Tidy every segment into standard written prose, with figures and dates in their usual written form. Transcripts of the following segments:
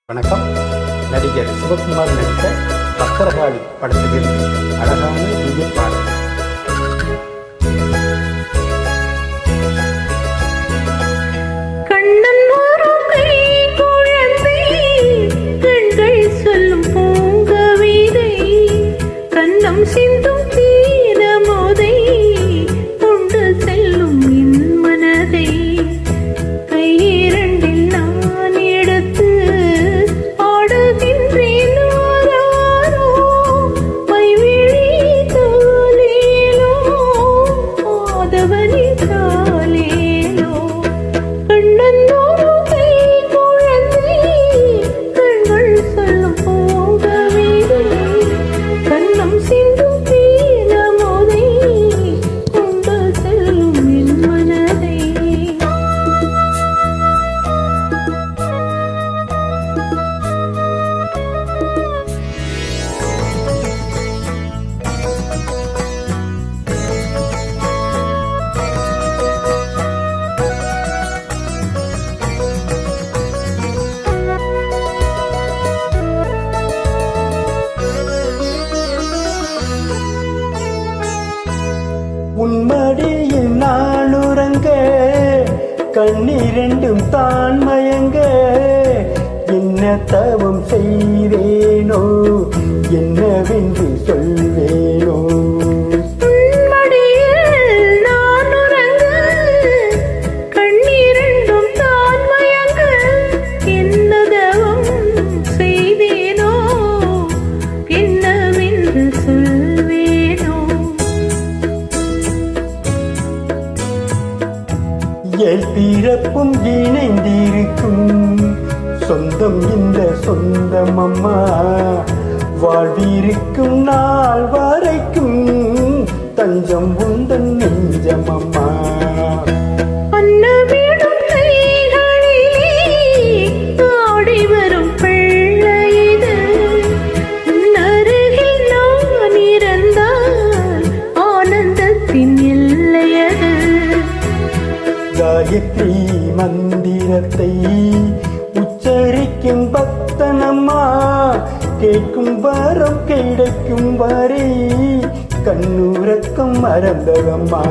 வணக்கம். நடிகர் சிவகுமார் நடித்த பக்கரகாளி படத்தில் அழகான டிஜே பாடல். கண்ணன் ஒரு கை குழந்தை, கண்கள் சொல்லும் பூங்கவிதை, கண்ணம் சிந்தும் தீரமோதை, கொண்டு செல்லும் என் மனதை, கையிரண்டில் நான் எடுத்து ஆடுகின்றேன் ஆராரோ, மைவிழி தோலேலோ, ஆதவனி காலேலோ. கண்ணன் ஒரு கை குழந்தை, கண்கள் சொல்லும் பூங்கவிதை, கண்ணம் சிந்தும் தீரமோதை, கொண்டு செல்லும் என் மனதை. உன்மடியில் நான் உறங்க, கண்ணிரண்டும் தான் மயங்க, என்ன தவம் செய்தேனோ, என்னவென்று சொல்வேனோ. உன்மடியில் நான் உறங்க, கண்ணிரண்டும் தான் மயங்க, என்ன தவம் செய்தேனோ, என்னவென்று சொல்வேனோ. என் பிறப்பும் இணைந்திருக்கும் சொந்தம் இந்த சொந்தம் அம்மா, வாழ்விருக்கும் நாள் வரைக்கும் தஞ்சம் உந்தன் நெஞ்சம் அம்மா. அன்னமிடும் கைகளிலே ஆடி வரும் பிள்ளை இது, உன் அருகில் நான் இருந்தால் ஆனந்தத்தின் எல்லையது. காயத்ரி மந்திரத்தை உச்சரிக்கும் பக்தனம்மா, கேட்கும் வரம் கிடைக்கும் வரை கண்ணுறக்கம் மறந்ததம்மா.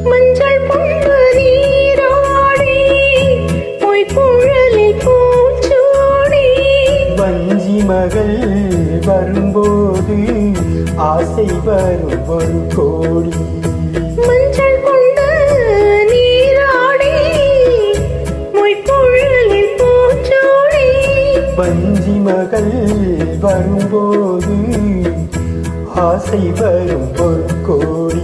மஞ்சள் பொங்கு நீராடி, பொய்க்குழலில் பூச்சூடி, வஞ்சி மகள் வரும்போது ஆசை வரும் ஒரு கோடி. மஞ்சள் கொண்டு நீராடி, பொய்க்குழலில் பூச்சூடி, வஞ்சி மகள் வரும்போது ஆசை வரும் ஒரு கோடி.